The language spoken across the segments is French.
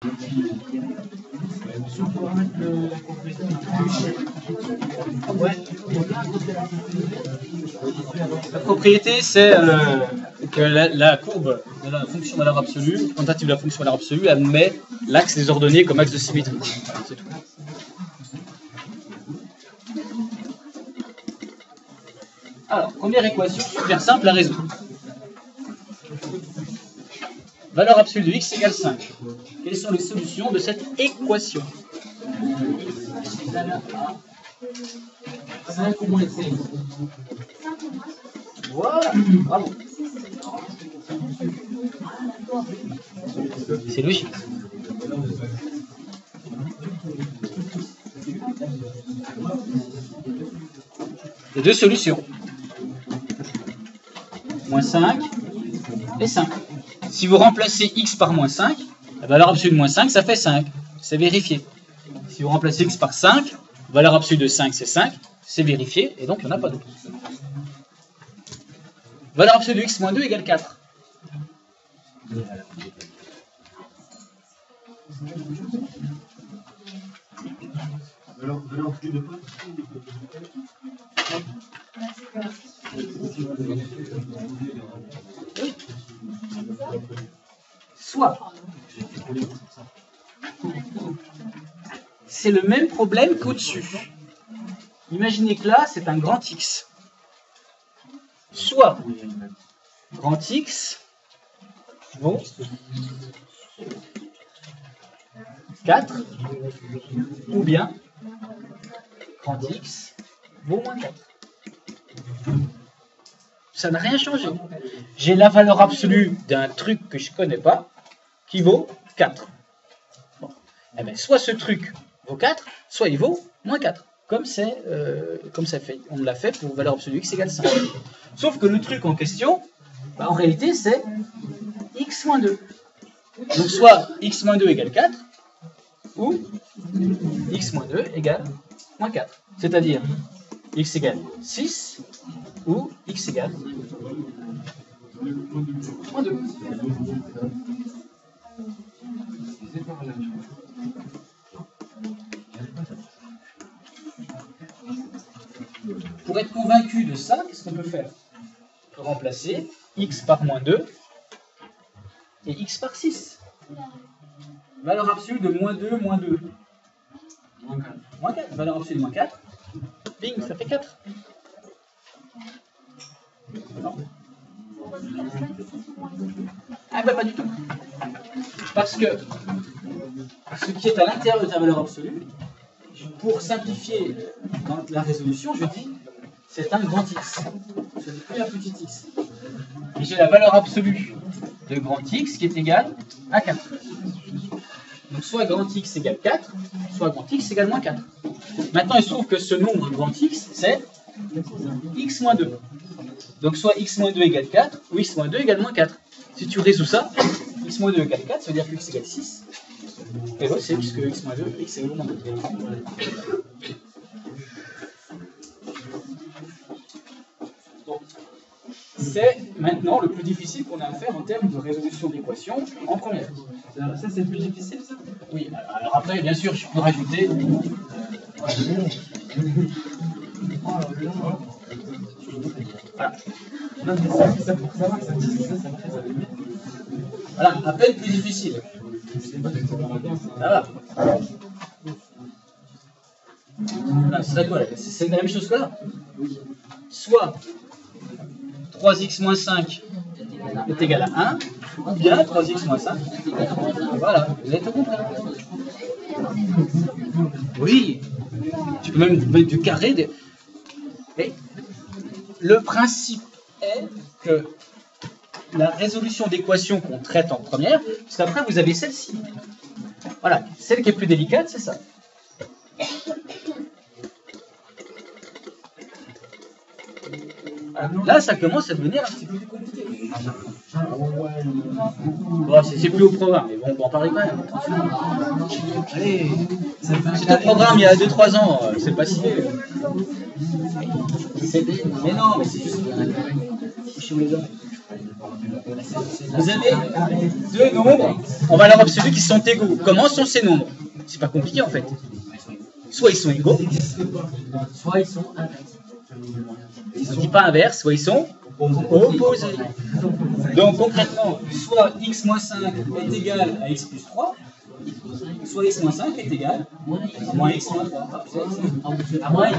La propriété, c'est que la courbe de la fonction valeur absolue, quantitative de la fonction valeur absolue, admet l'axe des ordonnées comme axe de symétrie. C'est tout. Alors, première équation super simple à résoudre. Valeur absolue de x égale 5. Quelles sont les solutions de cette équation? 5 ou moins 5. Voilà, bravo. C'est logique. Il y a deux solutions. Moins 5 et 5. Si vous remplacez x par moins 5, la valeur absolue de moins 5, ça fait 5. C'est vérifié. Si vous remplacez x par 5, valeur absolue de 5, c'est 5. C'est vérifié, et donc il n'y en a pas d'autre. Valeur absolue de x moins 2 égale 4. Valeur absolue de quoi? Soit c'est le même problème qu'au-dessus. Imaginez que là, c'est un grand X. Soit grand X vaut 4, ou bien grand X vaut moins 4. Ça n'a rien changé. J'ai la valeur absolue d'un truc que je ne connais pas qui vaut 4. Bon. Eh bien, soit ce truc vaut 4, soit il vaut moins 4. Comme ça fait. On l'a fait pour valeur absolue x égale 5. Sauf que le truc en question, en réalité, c'est x moins 2. Donc soit x moins 2 égale 4, ou x moins 2 égale moins 4. C'est-à-dire x égale 6, ou x égale moins 2. Pour être convaincu de ça, qu'est-ce qu'on peut faire? On peut remplacer x par moins 2 et x par 6. Valeur absolue de moins 2, moins 2. Moins 4. Valeur absolue de moins 4. Bing, ça fait 4. Non. Ah ben pas du tout. Parce que ce qui est à l'intérieur de ta valeur absolue, pour simplifier dans la résolution, je dis c'est un grand X. Ce n'est plus un petit x. Et j'ai la valeur absolue de grand X qui est égale à 4. Donc soit grand X égale 4, soit grand X égale moins 4. Maintenant, il se trouve que ce nombre grand X, c'est x moins 2. Donc soit x moins 2 égale 4, ou x moins 2 égale moins 4. Si tu résous ça, x moins 2 égale 4, ça veut dire que x égale 6. Et voilà, c'est puisque x moins 2, x égale moins 2. C'est maintenant le plus difficile qu'on a à faire en termes de résolution d'équations en première. Ça, c'est le plus difficile, ça? Oui, alors après, bien sûr, je peux rajouter. Voilà, à peine plus difficile. Ça va. C'est quoi? C'est la même chose que là. Soit 3x moins 5 est égal à 1, ou bien 3x moins 5 est égal à 1. Voilà, vous avez tout compris. Oui, tu peux même mettre du carré. Et le principe est que la résolution d'équations qu'on traite en première, parce qu'après vous avez celle-ci. Voilà, celle qui est plus délicate, c'est ça. Là, ça commence à devenir un petit peu plus compliqué. Bon, c'est plus au programme, mais bon, on peut en parler quand même. Allez, c'est au programme il y a 2-3 ans, c'est pas si vieux. Mais non, mais c'est juste. Vous avez deux nombres en valeur absolue qui sont égaux. Comment sont ces nombres? C'est pas compliqué en fait. Soit ils sont égaux, soit ils sont inversés. Je ne dis pas inverse, soit ils sont opposés. Donc concrètement, soit x moins 5 est égal à x plus 3, soit x moins 5 est égal à moins x moins 3. À moins x.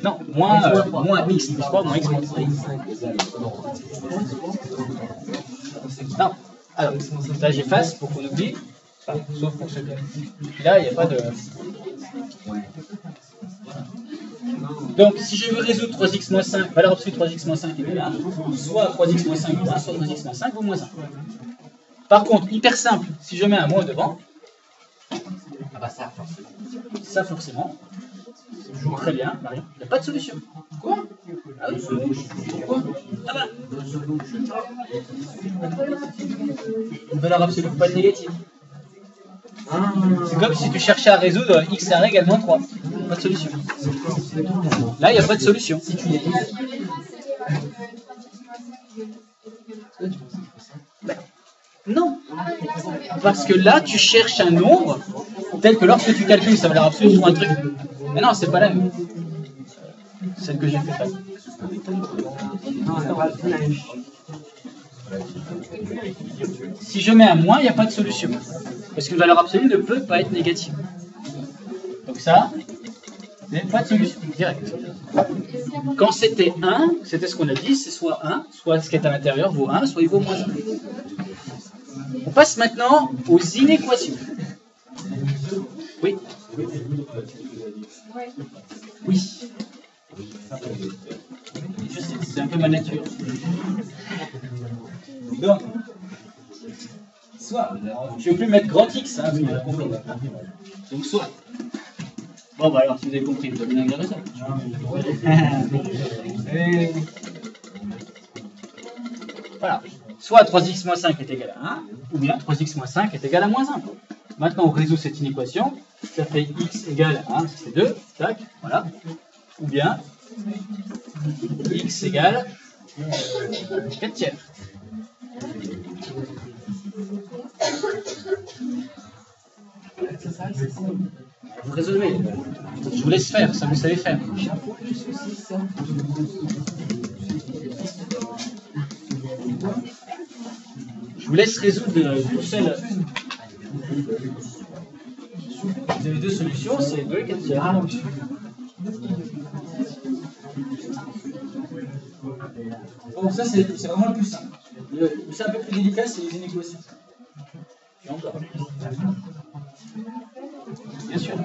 Non, moins x plus 3, moins x moins 3. Non, alors, là j'efface pour qu'on oublie, enfin, sauf pour celui-là. Là, il n'y a pas de... Donc, si je veux résoudre 3x moins 5, valeur absolue de 3x moins 5 égale 1, soit 3x moins 5 vaut 1, soit 3x moins 5 vaut moins 1. Par contre, hyper simple, si je mets un moins devant, ah bah ça forcément, très bien, Marie, il n'y a pas de solution. Quoi? Ah oui, pourquoi? Ah bah une valeur absolue peut pas être négative. C'est comme si tu cherchais à résoudre x carré égale moins 3. Pas de solution. Là, il n'y a pas de solution. Ben, non. Parce que là, tu cherches un nombre tel que lorsque tu calcules sa valeur absolue sur un truc. Mais non, c'est pas la même. Celle que j'ai fait pas. Si je mets un moins, il n'y a pas de solution. Parce qu'une valeur absolue ne peut pas être négative. Donc ça, pas de solution directe. Quand c'était 1, c'était ce qu'on a dit, c'est soit 1, soit ce qui est à l'intérieur vaut 1, soit il vaut moins 1. On passe maintenant aux inéquations. Oui. Oui. Je sais, c'est un peu ma nature. Donc, soit, je ne vais plus mettre grand X, hein, vous avez compris. Donc, soit. Bon, bah alors, si vous avez compris, vous avez bien regardé ça. Voilà. Soit 3x moins 5 est égal à 1, ou bien 3x moins 5 est égal à moins 1. Maintenant, on résout cette inéquation. Ça fait x égale à 1, c'est 2, tac, voilà. Ou bien x égale 4 tiers. Vous résolvez. Je vous laisse faire, ça vous savez faire. Je vous laisse résoudre tout seul. Vous avez deux solutions, c'est 2 et 4 tiers. Bon, ça c'est vraiment le plus simple. C'est un peu plus délicat, c'est les inéquations. Et encore. Bien sûr.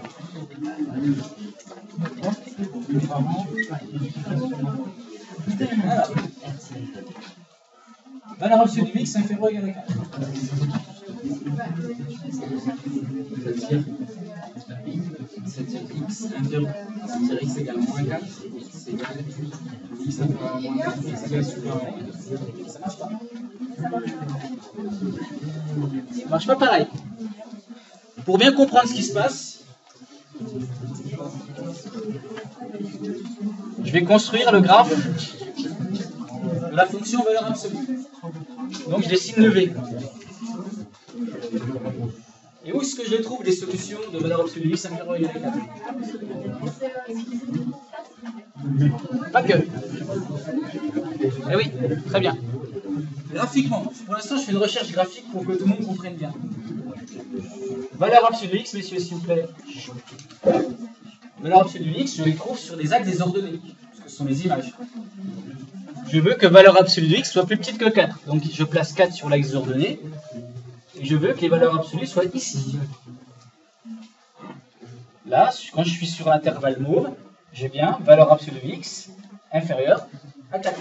Alors, valeur absolue de x inférieure ou égale à 4. C'est-à-dire x inférieur, c'est-à-dire x égale à moins 4, x égale x inférieur à moins 4, x égale supérieur à 1. Ça marche pas. Ça marche pas pareil. Pour bien comprendre ce qui se passe, je vais construire le graphe de la fonction valeur absolue. Donc je dessine le V. Et où est-ce que je trouve les solutions de valeur absolue x inférieure ou égale à 4? Pas que. Eh oui, très bien. Graphiquement, pour l'instant je fais une recherche graphique pour que tout le monde comprenne bien. Valeur absolue de x, messieurs, s'il vous plaît. Valeur absolue de x, je les trouve sur les axes des ordonnées, parce que ce sont les images. Je veux que valeur absolue de x soit plus petite que 4. Donc je place 4 sur l'axe des ordonnées. Et je veux que les valeurs absolues soient ici. Là, quand je suis sur l'intervalle mauve, j'ai bien valeur absolue de x inférieure à 4.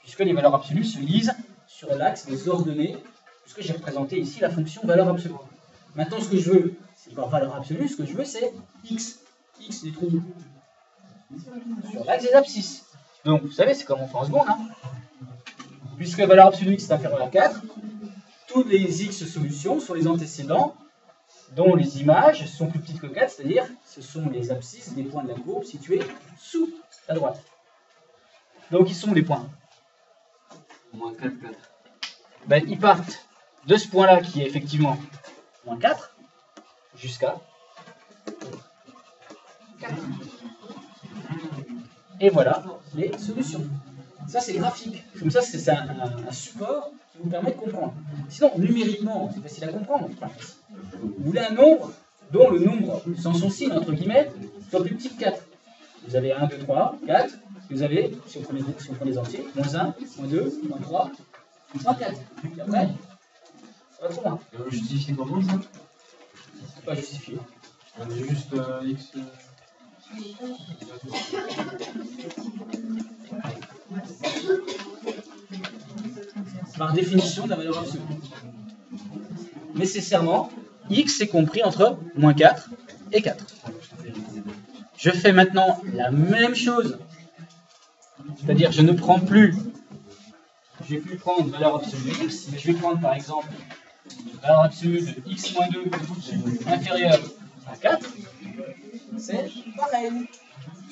Puisque les valeurs absolues se lisent sur l'axe des ordonnées, puisque j'ai représenté ici la fonction valeur absolue. Maintenant, ce que je veux, c'est pas valeur absolue, ce que je veux, c'est x. X des trous sur l'axe des abscisses. Donc, vous savez, c'est comme on fait en seconde. Hein. Puisque valeur absolue de x est inférieure à 4, toutes les x solutions sont les antécédents dont les images sont plus petites que 4, c'est-à-dire ce sont les abscisses des points de la courbe situés sous la droite. Donc, ils sont les points Moins 4, 4. Ben, ils partent de ce point-là qui est effectivement moins 4 jusqu'à 4. Et voilà les solutions. Ça, c'est graphique. Comme ça, c'est un support qui vous permet de comprendre. Sinon, numériquement, c'est facile à comprendre. Vous voulez un nombre dont le nombre sans son signe, entre guillemets, soit plus petit que 4. Vous avez 1, 2, 3, 4. Vous avez, si on prend les entiers, moins 1, moins 2, moins 3, moins 4. Et après, ça va trop loin. Et on justifie comment ça? C'est pas justifié. On est juste X. Par définition de la valeur absolue. Nécessairement, x est compris entre moins 4 et 4. Je fais maintenant la même chose. C'est-à-dire, je ne prends plus, je ne vais plus prendre valeur absolue de x, mais je vais prendre par exemple valeur absolue de x moins 2 inférieure à 4. C'est pareil.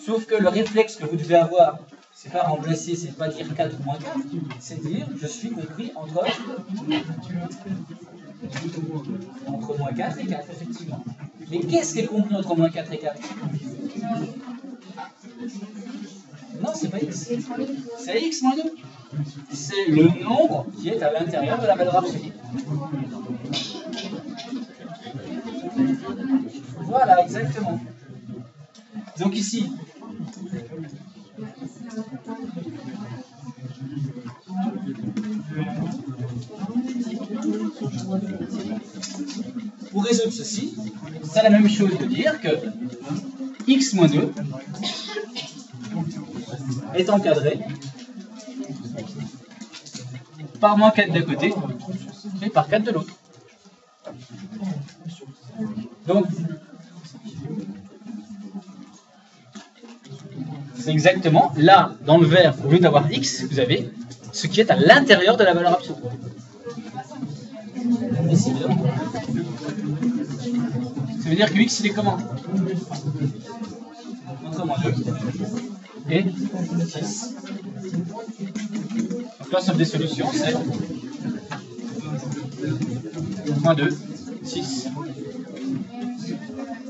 Sauf que le réflexe que vous devez avoir, c'est pas remplacer, c'est pas dire 4 moins 4, c'est dire je suis compris entre moins 4 et 4, effectivement. Mais qu'est-ce qui est compris entre moins 4 et 4? Non, c'est pas x. C'est x moins 2. C'est le nombre qui est à l'intérieur de la valeur absolue. Voilà, exactement. Donc ici, pour résoudre ceci, c'est la même chose de dire que x moins 2 est encadré par moins 4 d'un côté et par 4 de l'autre. Donc, c'est exactement là, dans le vert, au lieu d'avoir x, vous avez ce qui est à l'intérieur de la valeur absolue. Ici, ça veut dire que x, il est comment? Entre moins 2 et 6. Donc l'ensemble des solutions, c'est moins 2, 6.